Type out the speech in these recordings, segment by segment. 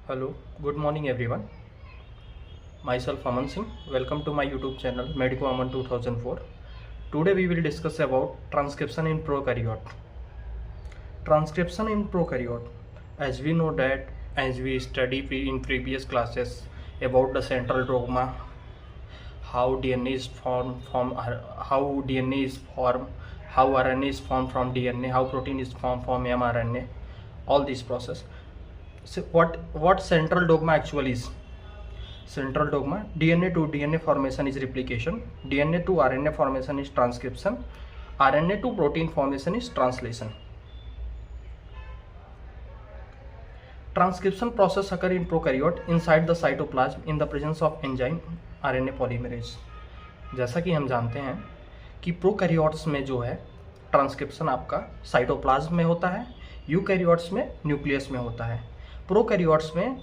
Hello, good morning everyone. Myself Aman Singh. Welcome to my YouTube channel Medico Aman 2004. Today we will discuss about transcription in prokaryote. Transcription in prokaryote. As we know that, as we study in previous classes about the central dogma, how DNA is formed from how DNA is formed, how RNA is formed from DNA, how protein is formed from mRNA, all this process. So what central dogma actually is? Central dogma: DNA to DNA formation is replication, DNA to RNA formation is transcription, RNA to protein formation is translation. Transcription process occur in prokaryote inside the cytoplasm in the presence of enzyme RNA polymerase. जैसा कि हम जानते हैं कि prokaryotes में जो है transcription आपका साइटोप्लाज्म में होता है, यूकैरियोट्स में न्यूक्लियस में होता है। प्रोकैरियोट्स में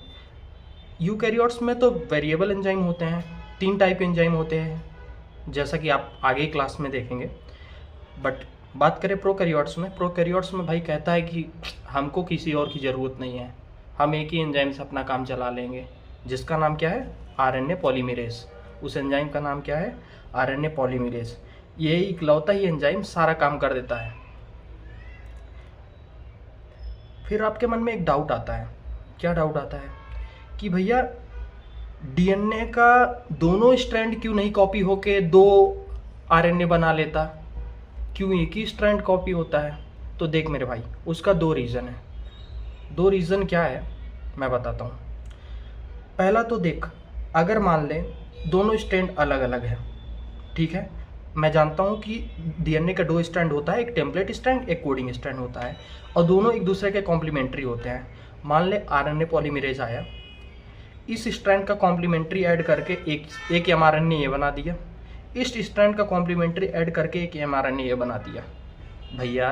यूकैरियोट्स में तो वेरिएबल एंजाइम होते हैं, 3 टाइप के एंजाइम होते हैं, जैसा कि आप आगे क्लास में देखेंगे। बट बात करें प्रोकैरियोट्स में भाई कहता है कि हमको किसी और की ज़रूरत नहीं है, हम एक ही एंजाइम से अपना काम चला लेंगे, जिसका नाम क्या है? RNA polymerase. उस एंजाइम का नाम क्या है? RNA polymerase. ये इकलौता ही एंजाइम सारा काम कर देता है। फिर आपके मन में एक डाउट आता है। क्या डाउट आता है? कि भैया डीएनए का दोनों स्ट्रैंड क्यों नहीं कॉपी होके 2 आरएनए बना लेता, क्यों एक ही स्ट्रैंड कॉपी होता है? तो देख मेरे भाई, उसका 2 रीज़न है। 2 रीज़न क्या है मैं बताता हूँ। पहला तो देख, अगर मान लें दोनों स्ट्रैंड अलग अलग है, ठीक है, मैं जानता हूँ कि डीएनए का 2 स्ट्रैंड होता है, एक टेम्पलेट स्ट्रैंड, एक कोडिंग स्ट्रैंड होता है, और दोनों एक दूसरे के कॉम्प्लीमेंट्री होते हैं। मान ले आरएनए पॉलीमरेज आया, इस स्ट्रैंड का कॉम्प्लीमेंट्री ऐड करके एक एमआरएनए बना दिया, इस स्ट्रैंड का कॉम्प्लीमेंट्री ऐड करके एक एमआरएनए बना दिया। भैया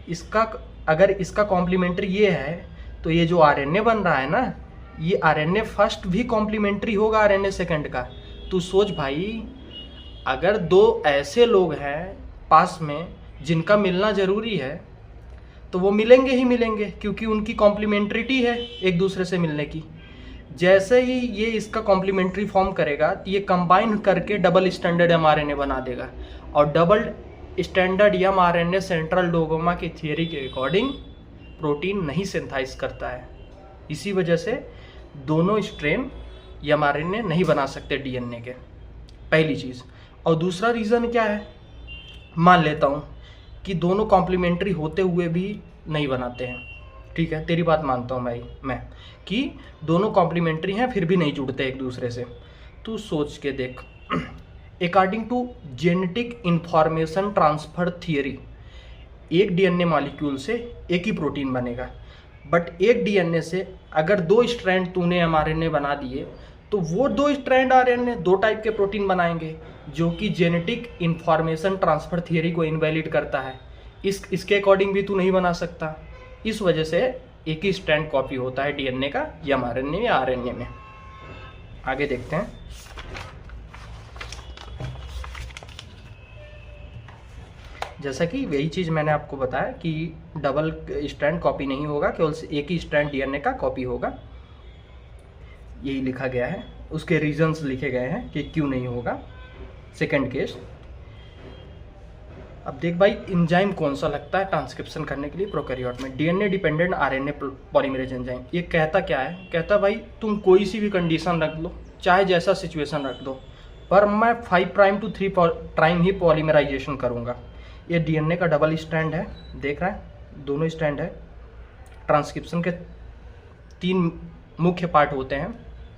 इसका अगर इसका कॉम्प्लीमेंट्री ये है तो ये जो आरएनए बन रहा है ना, ये आरएनए फर्स्ट भी कॉम्प्लीमेंट्री होगा आरएनए सेकंड का। तू सोच भाई, अगर 2 ऐसे लोग हैं पास में जिनका मिलना ज़रूरी है तो वो मिलेंगे ही मिलेंगे, क्योंकि उनकी कॉम्प्लीमेंट्रिटी है एक दूसरे से मिलने की। जैसे ही ये इसका कॉम्प्लीमेंट्री फॉर्म करेगा तो ये कंबाइन करके डबल स्टैंडर्ड एमआरएनए बना देगा, और double standard mRNA central dogma की थियरी के अकॉर्डिंग प्रोटीन नहीं सिंथेसाइज करता है। इसी वजह से दोनों स्ट्रेन एमआरएनए नहीं बना सकते डीएनए के, पहली चीज़। और दूसरा रीज़न क्या है? मान लेता हूँ कि दोनों कॉम्प्लीमेंट्री होते हुए भी नहीं बनाते हैं, ठीक है, तेरी बात मानता हूँ भाई मैं कि दोनों कॉम्प्लीमेंट्री हैं फिर भी नहीं जुड़ते एक दूसरे से। तू सोच के देख, according to genetic information transfer theory, एक डीएनए मॉलिक्यूल से एक ही प्रोटीन बनेगा, बट एक डीएनए से अगर 2 स्ट्रैंड तूने एमआरएनए बना दिए तो वो 2 स्ट्रैंड आरएनए 2 टाइप के प्रोटीन बनाएंगे, जो कि जेनेटिक इंफॉर्मेशन ट्रांसफर थियरी को इनवैलिड करता है। इसके अकॉर्डिंग भी तू नहीं बना सकता। इस वजह से एक ही स्ट्रैंड कॉपी होता है डीएनए का एमआरएनए या आरएनए में। आगे देखते हैं। जैसा कि वही चीज़ मैंने आपको बताया कि डबल स्ट्रैंड कॉपी नहीं होगा, केवल एक ही स्ट्रैंड डीएनए का कॉपी होगा, यही लिखा गया है। उसके रीजंस लिखे गए हैं कि क्यों नहीं होगा। सेकंड केस, अब देख भाई, एंजाइम कौन सा लगता है ट्रांसक्रिप्शन करने के लिए प्रोकैरियोट में? DNA dependent RNA polymerase enzyme. ये कहता क्या है? कहता भाई तुम कोई सी भी कंडीशन रख लो, चाहे जैसा सिचुएशन रख दो, पर मैं 5 प्राइम टू 3 प्राइम ही पॉलीमराइजेशन करूँगा। ये डीएनए का डबल स्ट्रैंड है, देख रहा है, दोनों स्ट्रैंड है। ट्रांसक्रिप्शन के 3 मुख्य पार्ट होते हैं: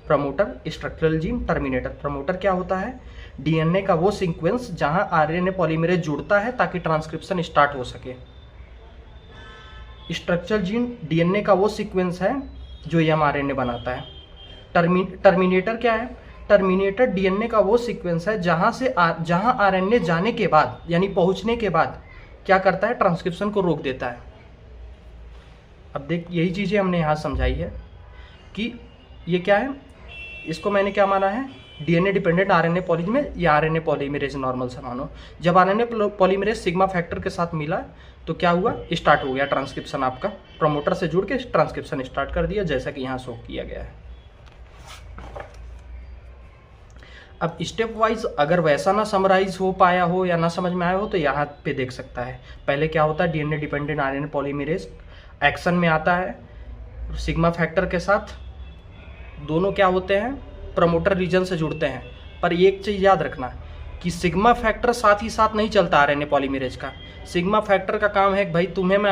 promoter, structural gene, terminator. Promoter क्या होता है? डीएनए का वो सीक्वेंस जहां आरएनए पॉलीमरेज जुड़ता है ताकि ट्रांसक्रिप्शन स्टार्ट हो सके। स्ट्रक्चरल जीन डीएनए का वो सीक्वेंस है जो एमआरएनए बनाता है। टर्मिनेटर क्या है? टर्मिनेटर डीएनए का वो सीक्वेंस है जहां आरएनए जाने के बाद, यानी पहुंचने के बाद क्या करता है? ट्रांसक्रिप्शन को रोक देता है। अब देख, यही चीज़ें हमने यहाँ समझाई है कि ये क्या है, इसको मैंने क्या माना है? डीएनए डिपेंडेंट आरएनए पॉलीमरेज या आरएनए पॉलीमरेज नॉर्मल से मानो। जब आरएनए पॉलीमरेज सिग्मा फैक्टर के साथ मिला तो क्या हुआ, स्टार्ट हो गया ट्रांसक्रिप्शन आपका, प्रमोटर से जुड़ के ट्रांसक्रिप्शन स्टार्ट कर दिया जैसा कि यहाँ शो किया गया है। अब स्टेप वाइज अगर वैसा ना समराइज हो पाया हो या ना समझ में आया हो तो यहाँ पे देख सकता है। पहले क्या होता है, DNA dependent RNA polymerase action में आता है सिग्मा फैक्टर के साथ, दोनों क्या होते हैं, प्रमोटर रीजन से जुड़ते हैं। पर एक चीज़ याद रखना कि सिग्मा फैक्टर साथ ही साथ नहीं चलता आरएनए पॉलीमरेज का। सिग्मा फैक्टर का काम है कि भाई तुम्हें मैं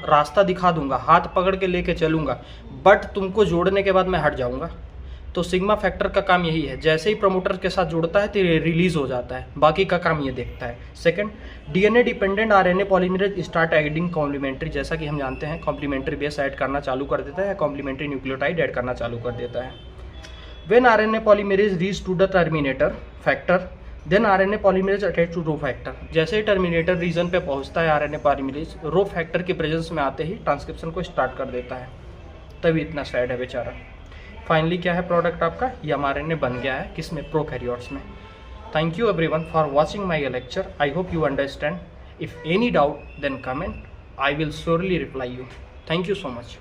रास्ता दिखा दूंगा, हाथ पकड़ के लेके चलूंगा, बट तुमको जोड़ने के बाद मैं हट जाऊंगा। तो सिग्मा फैक्टर का काम यही है, जैसे ही प्रमोटर के साथ जुड़ता है तो रिलीज हो जाता है, बाकी का काम ये देखता है। Second, DNA dependent RNA polymerase start adding complementary, जैसा कि हम जानते हैं कॉम्प्लीमेंट्री बेस ऐड करना चालू कर देता है, कॉम्प्लीमेंट्री न्यूक्लियोटाइड ऐड करना चालू कर देता है। When RNA polymerase reach to the terminator factor then RNA polymerase attach to rho factor, जैसे ही टर्मिनेटर रीजन पे पहुंचता है आरएनए पॉलीमरेज रो फैक्टर की प्रेजेंस में आते ही ट्रांसक्रिप्शन को स्टार्ट कर देता है। तभी इतना सैड है बेचारा। फाइनली क्या है प्रोडक्ट आपका, ये mRNA बन गया है किसमें, प्रोकैरियोट्स में। Thank you everyone for watching my lecture. I hope you understand. If any doubt then comment, I will surely reply you. Thank you so much.